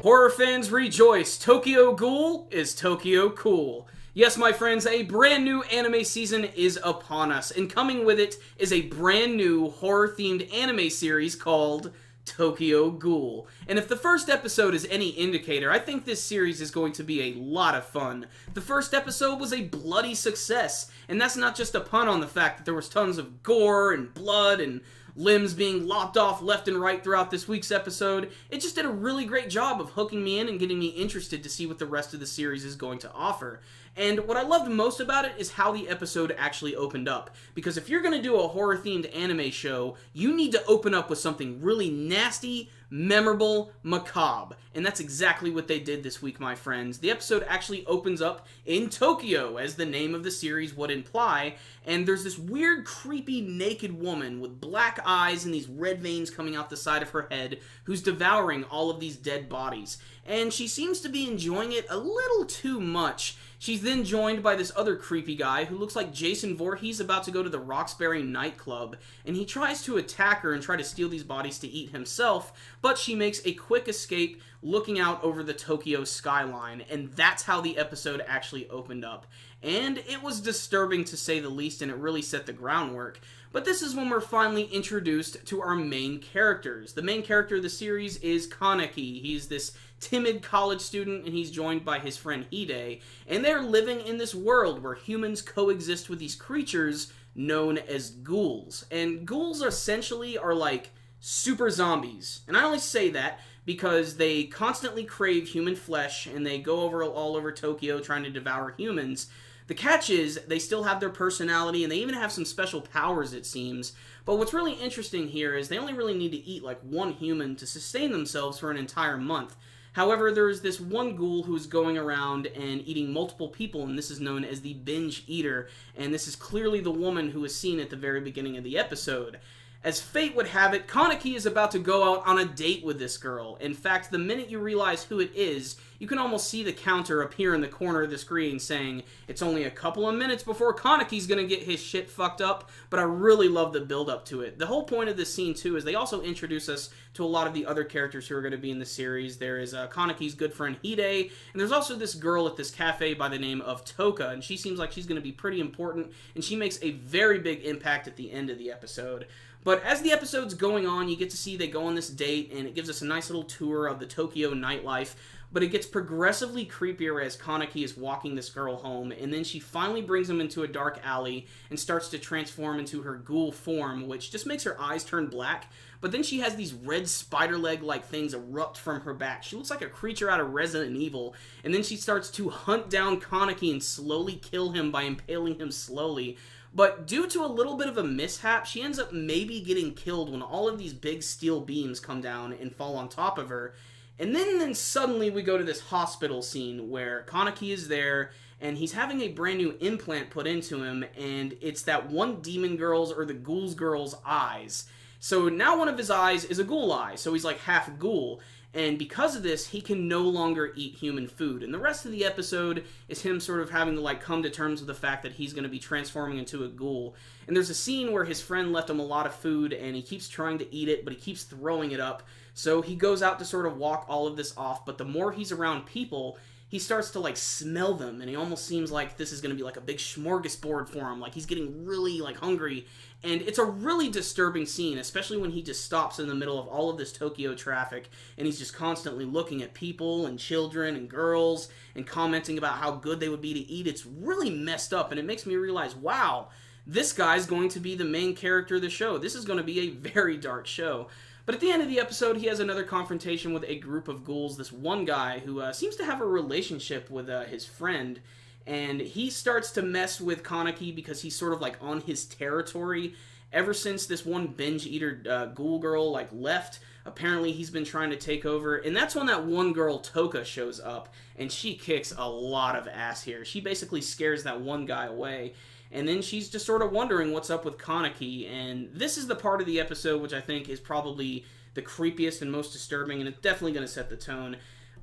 Horror fans rejoice! Tokyo Ghoul is Tokyo cool. Yes, my friends, a brand new anime season is upon us, and coming with it is a brand new horror-themed anime series called Tokyo Ghoul. And if the first episode is any indicator, I think this series is going to be a lot of fun. The first episode was a bloody success, and that's not just a pun on the fact that there was tons of gore and blood and limbs being lopped off left and right throughout this week's episode. It just did a really great job of hooking me in and getting me interested to see what the rest of the series is going to offer. And what I loved most about it is how the episode actually opened up. Because if you're going to do a horror-themed anime show, you need to open up with something really nasty, memorable, macabre. And that's exactly what they did this week, my friends. The episode actually opens up in Tokyo, as the name of the series would imply, and there's this weird, creepy, naked woman with black eyes and these red veins coming out the side of her head, who's devouring all of these dead bodies. And she seems to be enjoying it a little too much. She's then joined by this other creepy guy who looks like Jason Voorhees about to go to the Roxbury nightclub, and he tries to attack her and try to steal these bodies to eat himself, but she makes a quick escape looking out over the Tokyo skyline, and that's how the episode actually opened up. And it was disturbing to say the least, and it really set the groundwork. But this is when we're finally introduced to our main characters. The main character of the series is Kaneki. He's this timid college student, and he's joined by his friend Hide, and they're living in this world where humans coexist with these creatures known as ghouls. And ghouls essentially are like super zombies. And I only say that because they constantly crave human flesh, and they go all over Tokyo trying to devour humans. The catch is, they still have their personality, and they even have some special powers, it seems. But what's really interesting here is they only really need to eat like one human to sustain themselves for an entire month. However, there's this one ghoul who's going around and eating multiple people, and this is known as the binge eater, and this is clearly the woman who was seen at the very beginning of the episode. As fate would have it, Kaneki is about to go out on a date with this girl. In fact, the minute you realize who it is, you can almost see the counter appear in the corner of the screen saying, it's only a couple of minutes before Kaneki's gonna get his shit fucked up, but I really love the build-up to it. The whole point of this scene, too, is they also introduce us to a lot of the other characters who are going to be in the series. There is Kaneki's good friend Hide, and there's also this girl at this cafe by the name of Toka, and she seems like she's going to be pretty important, and she makes a very big impact at the end of the episode. But as the episode's going on, you get to see they go on this date, and it gives us a nice little tour of the Tokyo nightlife. But it gets progressively creepier as Kaneki is walking this girl home, and then she finally brings him into a dark alley and starts to transform into her ghoul form, which just makes her eyes turn black. But then she has these red spider leg-like things erupt from her back. She looks like a creature out of Resident Evil, and then she starts to hunt down Kaneki and slowly kill him by impaling him slowly. But due to a little bit of a mishap, she ends up maybe getting killed when all of these big steel beams come down and fall on top of her. And then suddenly we go to this hospital scene where Kaneki is there, and he's having a brand new implant put into him, and it's that one demon girl's or the ghoul's girl's eyes. So now one of his eyes is a ghoul eye, so he's like half ghoul. And because of this, he can no longer eat human food. And the rest of the episode is him sort of having to like come to terms with the fact that he's going to be transforming into a ghoul. And there's a scene where his friend left him a lot of food, and he keeps trying to eat it, but he keeps throwing it up. So he goes out to sort of walk all of this off, but the more he's around people, he starts to like smell them, and he almost seems like this is going to be like a big smorgasbord for him, like he's getting really like hungry. And it's a really disturbing scene, especially when he just stops in the middle of all of this Tokyo traffic, and he's just constantly looking at people and children and girls and commenting about how good they would be to eat. It's really messed up, and it makes me realize, wow, this guy's going to be the main character of the show. This is going to be a very dark show. But at the end of the episode, he has another confrontation with a group of ghouls, this one guy who seems to have a relationship with his friend, and he starts to mess with Kaneki because he's sort of like on his territory. Ever since this one binge-eater ghoul girl like left, apparently he's been trying to take over, and that's when that one girl, Toka, shows up, and she kicks a lot of ass here. She basically scares that one guy away. And then she's just sort of wondering what's up with Kaneki, and this is the part of the episode which I think is probably the creepiest and most disturbing, and it's definitely going to set the tone.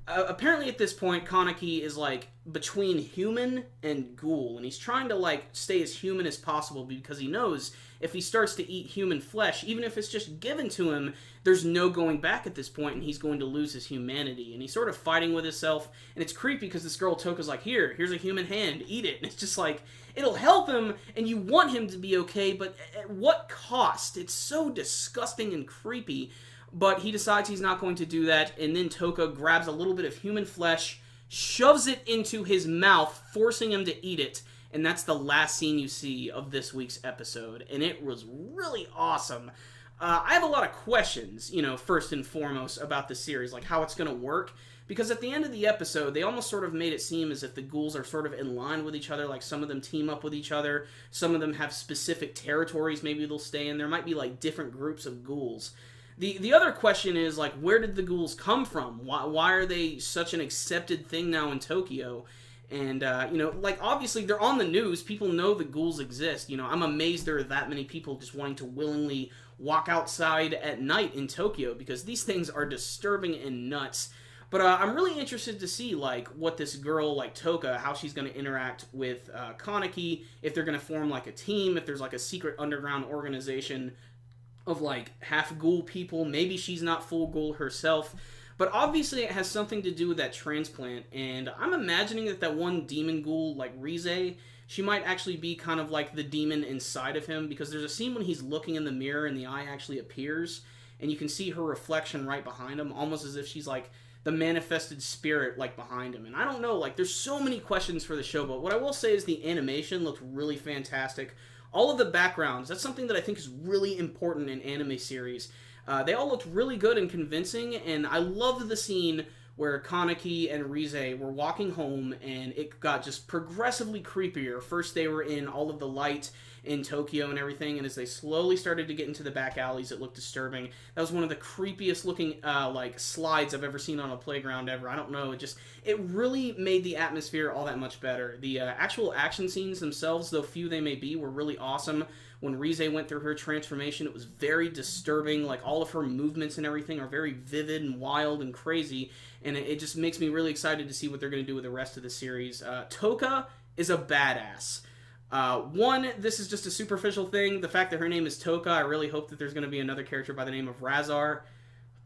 apparently at this point, Kaneki is, like, between human and ghoul, and he's trying to, like, stay as human as possible because he knows if he starts to eat human flesh, even if it's just given to him, there's no going back at this point, and he's going to lose his humanity. And he's sort of fighting with himself, and it's creepy because this girl Toka's like, here's a human hand, eat it. And it's just like, it'll help him, and you want him to be okay, but at what cost? It's so disgusting and creepy. But he decides he's not going to do that, and then Toka grabs a little bit of human flesh, shoves it into his mouth, forcing him to eat it, and that's the last scene you see of this week's episode, and it was really awesome. I have a lot of questions, you know, first and foremost, about the series, like how it's going to work, because at the end of the episode, they almost sort of made it seem as if the ghouls are sort of in line with each other, like some of them team up with each other, some of them have specific territories maybe they'll stay in, there might be, like, different groups of ghouls. The other question is, like, where did the ghouls come from? Why are they such an accepted thing now in Tokyo? And, you know, like, obviously, they're on the news. People know the ghouls exist. You know, I'm amazed there are that many people just wanting to willingly walk outside at night in Tokyo, because these things are disturbing and nuts. But I'm really interested to see, like, what this girl, like Toka, how she's going to interact with Kaneki, if they're going to form, like, a team, if there's, like, a secret underground organization of, like, half ghoul people. Maybe she's not full ghoul herself. But obviously it has something to do with that transplant, and I'm imagining that one demon ghoul, like Rize, she might actually be kind of like the demon inside of him, because there's a scene when he's looking in the mirror and the eye actually appears, and you can see her reflection right behind him, almost as if she's like the manifested spirit, like, behind him. And I don't know, like, there's so many questions for the show, but what I will say is the animation looked really fantastic. All of the backgrounds, that's something that I think is really important in anime series. They all looked really good and convincing, and I loved the scene where Kaneki and Rize were walking home, and it got just progressively creepier. First they were in all of the light in Tokyo and everything, and as they slowly started to get into the back alleys, it looked disturbing. That was one of the creepiest looking, like, slides I've ever seen on a playground ever. I don't know, it really made the atmosphere all that much better. The actual action scenes themselves, though few they may be, were really awesome. When Rize went through her transformation, it was very disturbing. Like, all of her movements and everything are very vivid and wild and crazy, and it just makes me really excited to see what they're going to do with the rest of the series. Toka is a badass. This is just a superficial thing. The fact that her name is Toka, I really hope that there's going to be another character by the name of Razar.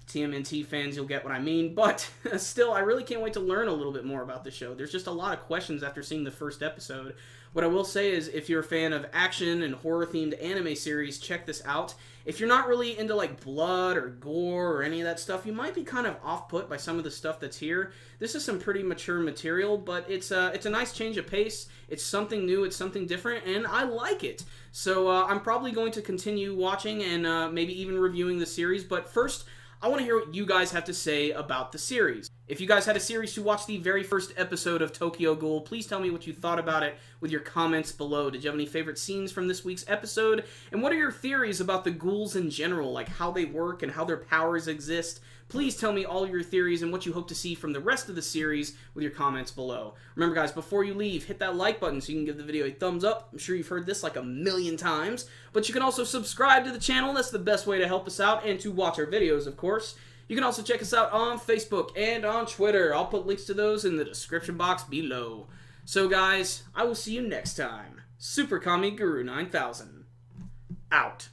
TMNT fans, you'll get what I mean, but still, I really can't wait to learn a little bit more about the show. There's just a lot of questions after seeing the first episode. What I will say is, if you're a fan of action and horror-themed anime series, check this out. If you're not really into, like, blood or gore or any of that stuff, you might be kind of off-put by some of the stuff that's here. This is some pretty mature material, but it's a nice change of pace. It's something new, it's something different, and I like it. So I'm probably going to continue watching and maybe even reviewing the series, but first, I want to hear what you guys have to say about the series. If you guys had a series to watch the very first episode of Tokyo Ghoul, please tell me what you thought about it with your comments below. Did you have any favorite scenes from this week's episode? And what are your theories about the ghouls in general, like how they work and how their powers exist? Please tell me all your theories and what you hope to see from the rest of the series with your comments below. Remember, guys, before you leave, hit that like button so you can give the video a thumbs up. I'm sure you've heard this like a million times, but you can also subscribe to the channel. That's the best way to help us out and to watch our videos, of course. You can also check us out on Facebook and on Twitter. I'll put links to those in the description box below. So, guys, I will see you next time. Super Kami Guru 9000. Out.